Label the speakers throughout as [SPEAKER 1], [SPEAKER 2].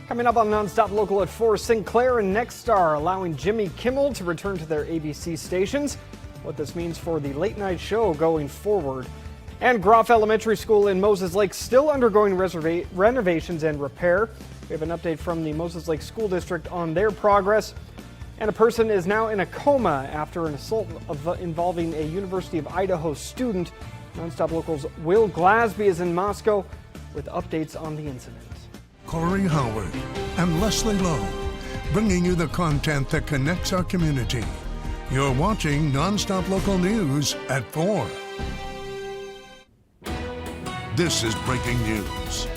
[SPEAKER 1] Coming up on NonStop Local at 4, Sinclair and Nexstar allowing Jimmy Kimmel to return to their ABC stations. What this means for the late night show going forward. And Groff Elementary School in Moses Lake still undergoing renovations and repair. We have an update from the Moses Lake School District on their progress. And a person is now in a coma after an assault involving a University of Idaho student. NonStop Local's Will Glasby is in Moscow with updates on the incident.
[SPEAKER 2] Corey Howard and Leslie Lowe, bringing you the content that connects our community. You're watching NonStop Local News at 4. This is breaking news.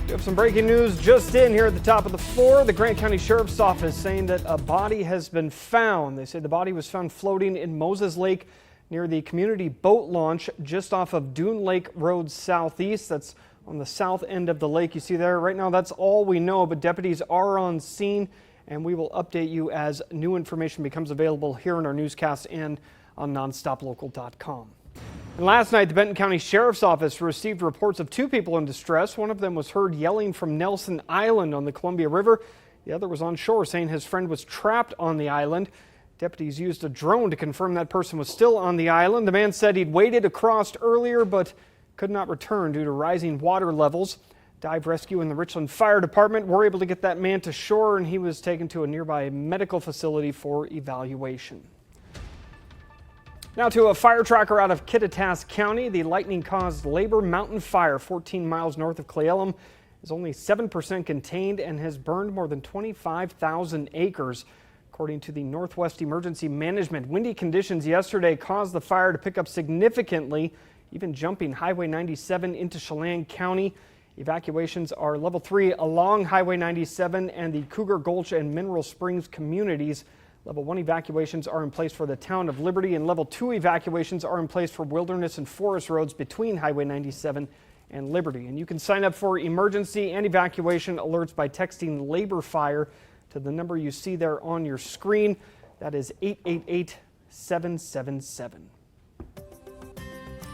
[SPEAKER 1] We have some breaking news just in here at the top of the floor. The Grant County Sheriff's Office saying that a body has been found. They say the body was found floating in Moses Lake near the community boat launch just off of Dune Lake Road Southeast. That's on the south end of the lake. You see there right now, that's all we know, but deputies are on scene and we will update you as new information becomes available here in our newscast and on nonstoplocal.com. And last night, the Benton County Sheriff's Office received reports of 2 people in distress. One of them was heard yelling from Nelson Island on the Columbia River. The other was on shore saying his friend was trapped on the island. Deputies used a drone to confirm that person was still on the island. The man said he'd waded across earlier but could not return due to rising water levels. Dive Rescue and the Richland Fire Department were able to get that man to shore, and he was taken to a nearby medical facility for evaluation. Now to a fire tracker out of Kittitas County. The lightning-caused Labor Mountain Fire 14 miles north of Cle Elum is only 7% contained and has burned more than 25,000 acres. According to the Northwest Emergency Management, windy conditions yesterday caused the fire to pick up significantly, even jumping Highway 97 into Chelan County. Evacuations are level 3 along Highway 97 and the Cougar Gulch and Mineral Springs communities. Level 1 evacuations are in place for the town of Liberty, and level 2 evacuations are in place for wilderness and forest roads between Highway 97 and Liberty. And you can sign up for emergency and evacuation alerts by texting Labor Fire to the number you see there on your screen. That is 888-777.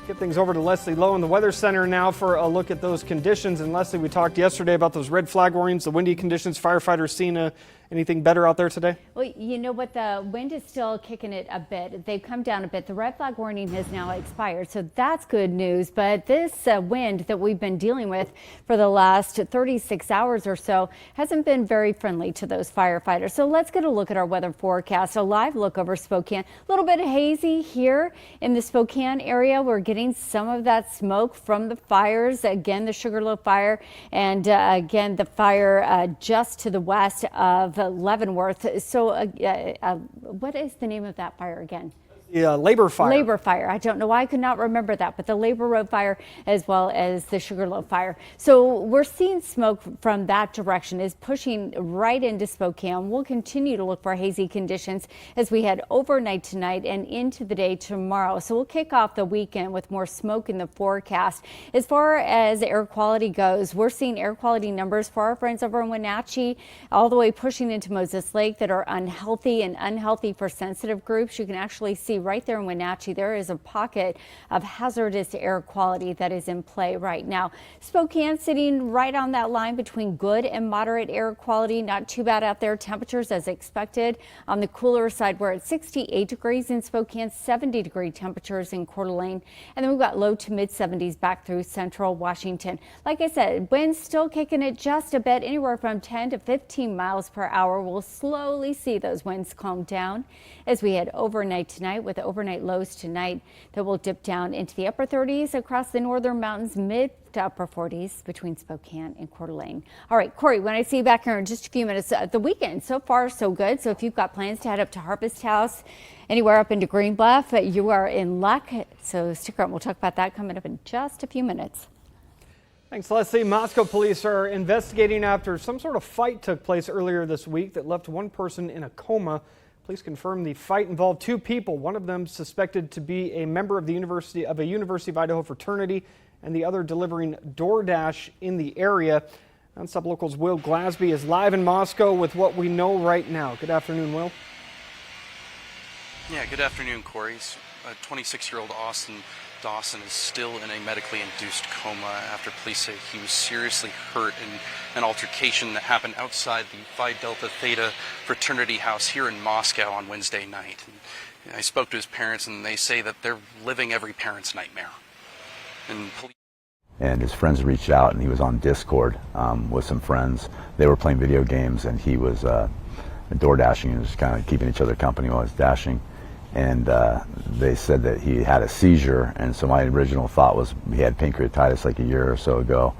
[SPEAKER 1] Get things over to Leslie Lowe in the Weather Center now for a look at those conditions. And Leslie, we talked yesterday about those red flag warnings, the windy conditions. Firefighters seeing anything better out there today?
[SPEAKER 3] Well, you know what, the wind is still kicking it a bit. They've come down a bit. The red flag warning has now expired, so that's good news. But this wind that we've been dealing with for the last 36 hours or so hasn't been very friendly to those firefighters. So let's get a look at our weather forecast. A live look over Spokane. A little bit hazy here in the Spokane area. We're getting some of that smoke from the fires. Again, the Sugarloaf fire, and again, the fire just to the west of Leavenworth. So what is the name of that fire again?
[SPEAKER 1] Yeah, Labor Fire.
[SPEAKER 3] Labor Fire. I don't know why I could not remember that, but the Labor Road Fire as well as the Sugarloaf Fire. So we're seeing smoke from that direction is pushing right into Spokane. We'll continue to look for hazy conditions as we head overnight tonight and into the day tomorrow. So we'll kick off the weekend with more smoke in the forecast. As far as air quality goes, we're seeing air quality numbers for our friends over in Wenatchee all the way pushing into Moses Lake that are unhealthy and unhealthy for sensitive groups. You can actually see right there in Wenatchee, there is a pocket of hazardous air quality that is in play right now. Spokane sitting right on that line between good and moderate air quality. Not too bad out there. Temperatures as expected. On the cooler side, we're at 68 degrees in Spokane, 70-degree temperatures in Coeur d'Alene. And then we've got low to mid 70s back through central Washington. Like I said, winds still kicking it just a bit, anywhere from 10 to 15 miles per hour. We'll slowly see those winds calm down as we head overnight tonight, with overnight lows tonight that will dip down into the upper 30s across the northern mountains, mid to upper 40s between Spokane and Coeur d'Alene. All right, Corey, when I see you back here in just a few minutes, the weekend so far so good. So if you've got plans to head up to Harvest House, anywhere up into Green Bluff, you are in luck. So stick around. We'll talk about that coming up in just a few minutes.
[SPEAKER 1] Thanks, Leslie. Moscow police are investigating after some sort of fight took place earlier this week that left one person in a coma. Police confirmed the fight involved 2 people, one of them suspected to be a member of the University of Idaho fraternity and the other delivering DoorDash in the area. NonStop Local's Will Glasby is live in Moscow with what we know right now. Good afternoon, Will.
[SPEAKER 4] Yeah, good afternoon, Corey. 26-year-old Austin Dawson is still in a medically induced coma after police say he was seriously hurt in an altercation that happened outside the Phi Delta Theta fraternity house here in Moscow on Wednesday night. And I spoke to his parents, and they say that they're living every parent's nightmare.
[SPEAKER 5] And his friends reached out, and he was on Discord with some friends. They were playing video games, and he was door dashing and just kind of keeping each other company while he was dashing. And they said that he had a seizure, and so my original thought was he had pancreatitis like a year or so ago,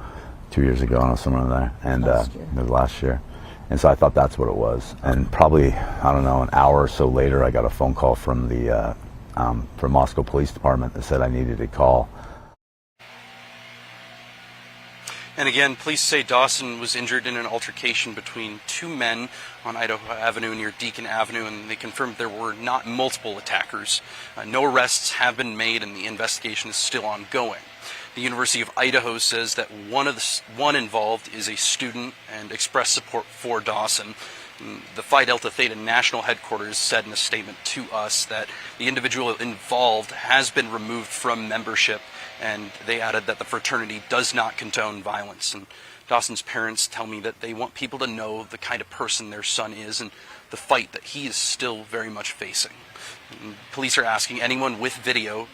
[SPEAKER 5] 2 years ago, I don't know, somewhere in there, and it was last year. And so I thought that's what it was. And probably, I don't know, an hour or so later, I got a phone call from the from Moscow Police Department that said I needed to call.
[SPEAKER 4] And again, police say Dawson was injured in an altercation between two men on Idaho Avenue near Deacon Avenue, and they confirmed there were not multiple attackers. No arrests have been made, and the investigation is still ongoing. The University of Idaho says that one involved is a student and expressed support for Dawson. The Phi Delta Theta National Headquarters said in a statement to us that the individual involved has been removed from membership, and they added that the fraternity does not condone violence. And Dawson's parents tell me that they want people to know the kind of person their son is and the fight that he is still very much facing. And police are asking anyone with video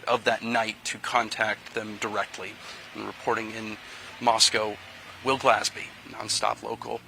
[SPEAKER 4] of that night to contact them directly. And reporting in Moscow, Will Glasby, NonStop Local.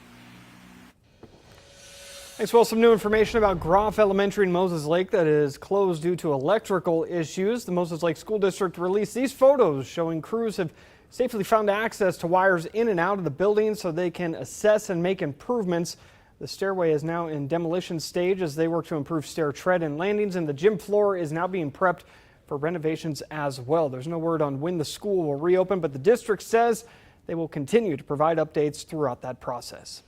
[SPEAKER 1] Thanks. Well, some new information about Groff Elementary in Moses Lake that is closed due to electrical issues. The Moses Lake School District released these photos showing crews have safely found access to wires in and out of the building so they can assess and make improvements. The stairway is now in demolition stage as they work to improve stair tread and landings, and the gym floor is now being prepped for renovations as well. There's no word on when the school will reopen, but the district says they will continue to provide updates throughout that process.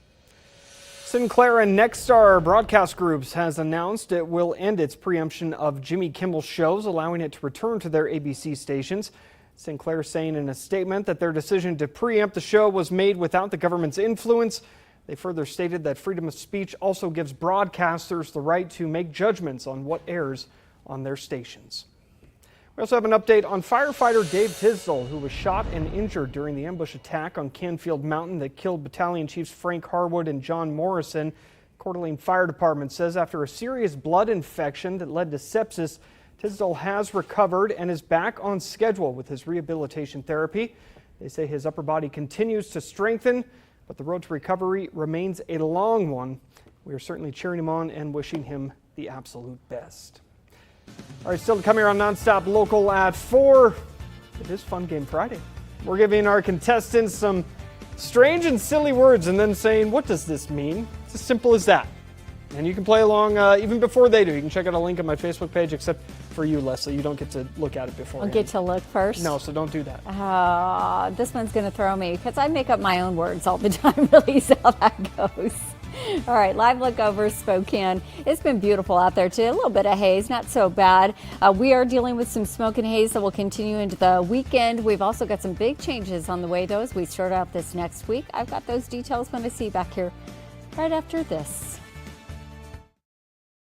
[SPEAKER 1] Sinclair and Nexstar Broadcast Groups has announced it will end its preemption of Jimmy Kimmel shows, allowing it to return to their ABC stations. Sinclair saying in a statement that their decision to preempt the show was made without the government's influence. They further stated that freedom of speech also gives broadcasters the right to make judgments on what airs on their stations. We also have an update on firefighter Dave Tisdall, who was shot and injured during the ambush attack on Canfield Mountain that killed Battalion Chiefs Frank Harwood and John Morrison. Coeur d'Alene Fire Department says after a serious blood infection that led to sepsis, Tisdall has recovered and is back on schedule with his rehabilitation therapy. They say his upper body continues to strengthen, but the road to recovery remains a long one. We are certainly cheering him on and wishing him the absolute best. All right, still to come here on NonStop Local at 4. It is Fun Game Friday. We're giving our contestants some strange and silly words and then saying, what does this mean? It's as simple as that. And you can play along even before they do. You can check out a link on my Facebook page, except for you, Leslie. You don't get to look at it before.
[SPEAKER 3] I'll get to look first?
[SPEAKER 1] No, so don't do that.
[SPEAKER 3] This one's going to throw me because I make up my own words all the time, really, so how that goes. All right, live look over Spokane. It's been beautiful out there too. A little bit of haze, not so bad. We are dealing with some smoke and haze that will continue into the weekend. We've also got some big changes on the way, though, as we start out this next week. I've got those details when I see you back here right after this.